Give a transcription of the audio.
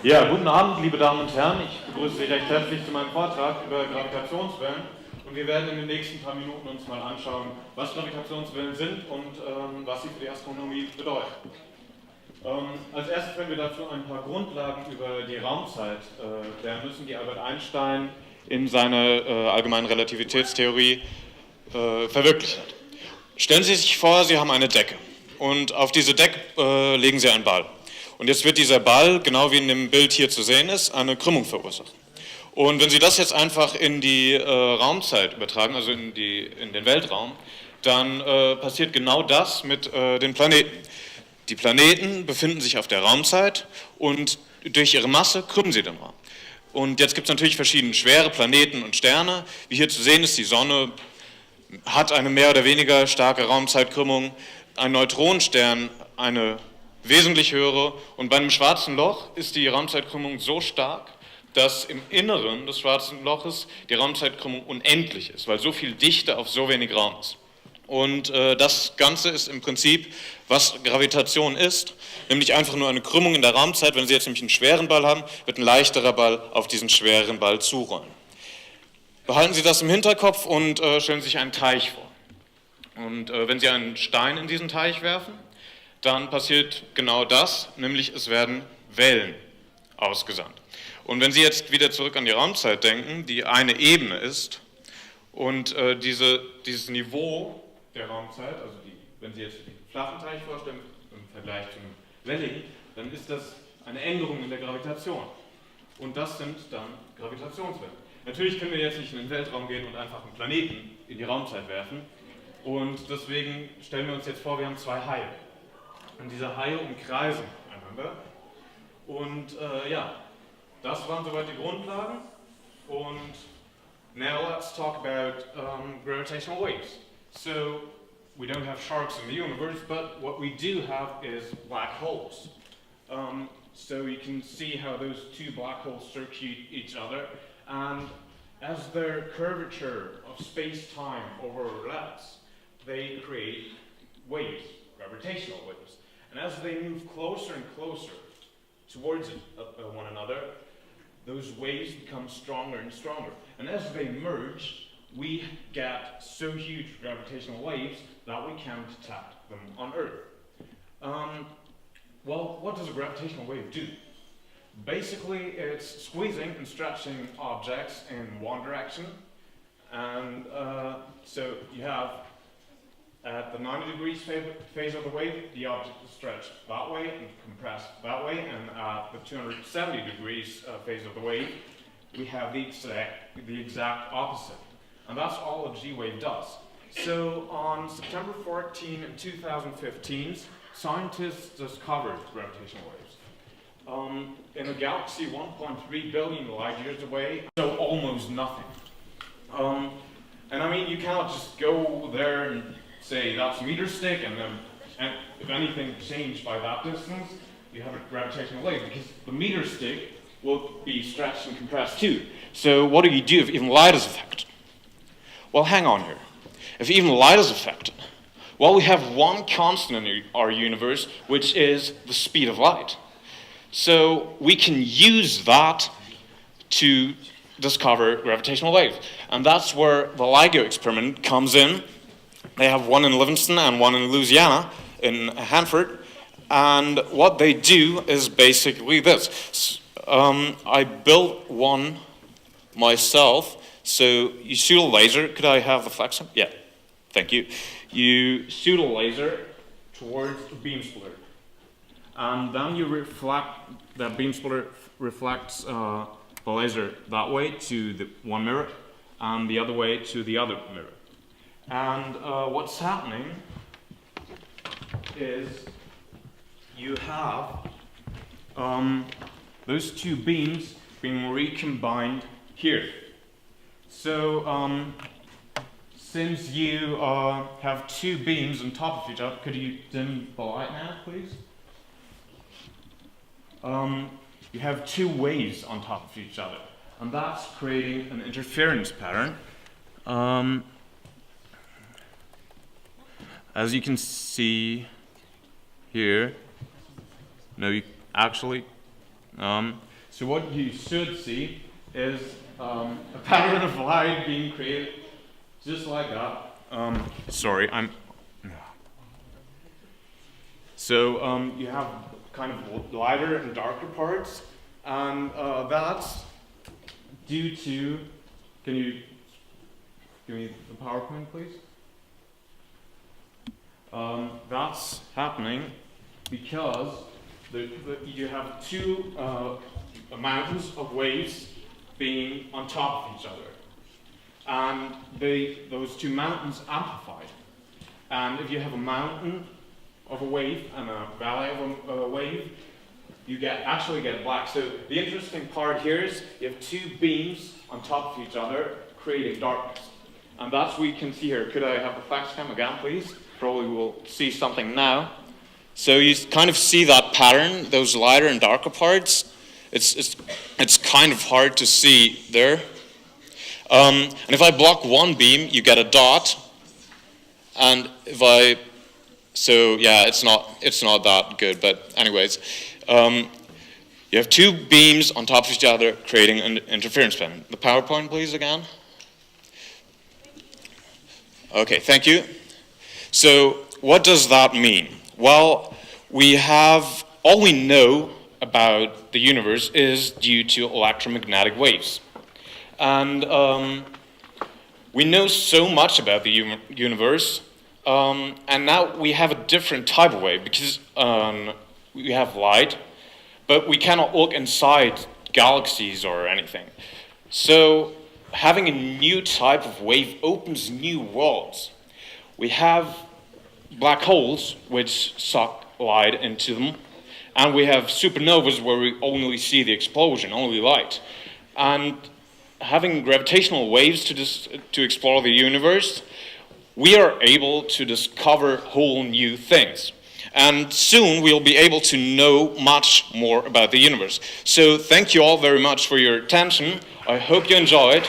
Ja, guten Abend, liebe Damen und Herren. Ich begrüße Sie recht herzlich zu meinem Vortrag über Gravitationswellen. Und wir werden in den nächsten paar Minuten uns mal anschauen, was Gravitationswellen sind und was sie für die Astronomie bedeuten. Als erstes werden wir dazu ein paar Grundlagen über die Raumzeit lernen müssen, die Albert Einstein in seiner allgemeinen Relativitätstheorie verwirklicht hat. Stellen Sie sich vor, Sie haben eine Decke und auf diese Decke legen Sie einen Ball. Und jetzt wird dieser Ball, genau wie in dem Bild hier zu sehen ist, eine Krümmung verursachen. Und wenn Sie das jetzt einfach in die Raumzeit übertragen, also in den Weltraum, dann passiert genau das mit den Planeten. Die Planeten befinden sich auf der Raumzeit und durch ihre Masse krümmen sie den Raum. Und jetzt gibt es natürlich verschiedene schwere Planeten und Sterne. Wie hier zu sehen ist, die Sonne hat eine mehr oder weniger starke Raumzeitkrümmung. Ein Neutronenstern eine wesentlich höhere. Und bei einem schwarzen Loch ist die Raumzeitkrümmung so stark, dass im Inneren des schwarzen Loches die Raumzeitkrümmung unendlich ist, weil so viel Dichte auf so wenig Raum ist. Und das Ganze ist im Prinzip, was Gravitation ist, nämlich einfach nur eine Krümmung in der Raumzeit. Wenn Sie jetzt nämlich einen schweren Ball haben, wird ein leichterer Ball auf diesen schweren Ball zurollen. Behalten Sie das im Hinterkopf und stellen Sie sich einen Teich vor. Und wenn Sie einen Stein in diesen Teich werfen, dann passiert genau das, nämlich es werden Wellen ausgesandt. Und wenn Sie jetzt wieder zurück an die Raumzeit denken, die eine Ebene ist und dieses Niveau der Raumzeit, also wenn Sie jetzt den flachen Teich vorstellen im Vergleich zum welligen, dann ist das eine Änderung in der Gravitation. Und das sind dann Gravitationswellen. Natürlich können wir jetzt nicht in den Weltraum gehen und einfach einen Planeten in die Raumzeit werfen. Und deswegen stellen wir uns jetzt vor, wir haben zwei Haie. Und diese Haie umkreisen einander. Und ja, das waren soweit die Grundlagen. Und now let's talk about gravitational waves. So, we don't have sharks in the universe, but what we do have is black holes. So you can see how those two black holes circuit each other, and as their curvature of space-time overlaps, they create waves, gravitational waves. And as they move closer and closer towards one another, those waves become stronger and stronger. And as they merge, we get so huge gravitational waves that we can detect them on Earth. Well, what does a gravitational wave do? Basically, it's squeezing and stretching objects in one direction. And so you have, at the 90 degrees phase of the wave, the object is stretched that way and compressed that way. And at the 270 degrees phase of the wave, we have the exact opposite. And that's all a G-wave does. So on September 14, 2015, scientists discovered gravitational waves in a galaxy 1.3 billion light years away, so almost nothing. And I mean, you cannot just go there and say that's a meter stick, and if anything changed by that distance, you have a gravitational wave, because the meter stick will be stretched and compressed too. So what do you do if even light is affected? Well, hang on here. If even light is affected, well, we have one constant in our universe, which is the speed of light. So we can use that to discover gravitational waves. And that's where the LIGO experiment comes in. They have one in Livingston and one in Louisiana, in Hanford. And what they do is basically this. I built one myself. So you shoot a laser. Could I have the flexor? Yeah, thank you. You shoot a laser towards a beam splitter. And then you reflect, that beam splitter reflects the laser that way to the one mirror and the other way to the other mirror. And what's happening is you have those two beams being recombined here. So, since you have two beams on top of each other, could you dim the light now, please? You have two waves on top of each other, and that's creating an interference pattern. As you can see here, no, you actually, So what you should see is a pattern of light being created just like that. So you have kind of lighter and darker parts, and that's due to, can you give me the PowerPoint, please? That's happening because you have two mountains of waves being on top of each other. And those two mountains amplified. And if you have a mountain of a wave and a valley of a wave, you actually get black. So the interesting part here is you have two beams on top of each other creating darkness. And that's what we can see here. Could I have the flash cam again, please? Probably will see something now. So you kind of see that pattern, those lighter and darker parts. It's kind of hard to see there. And if I block one beam, you get a dot. And so yeah, it's not that good, but anyways. You have two beams on top of each other creating an interference pattern. The PowerPoint, please, again. Okay, thank you. So what does that mean? Well, all we know about the universe is due to electromagnetic waves. And we know so much about the universe, and now we have a different type of wave, because we have light, but we cannot look inside galaxies or anything. So having a new type of wave opens new worlds. We have black holes, which suck light into them, and we have supernovas where we only see the explosion, only light. And having gravitational waves to explore the universe, we are able to discover whole new things. And soon we'll be able to know much more about the universe. So thank you all very much for your attention. I hope you enjoyed.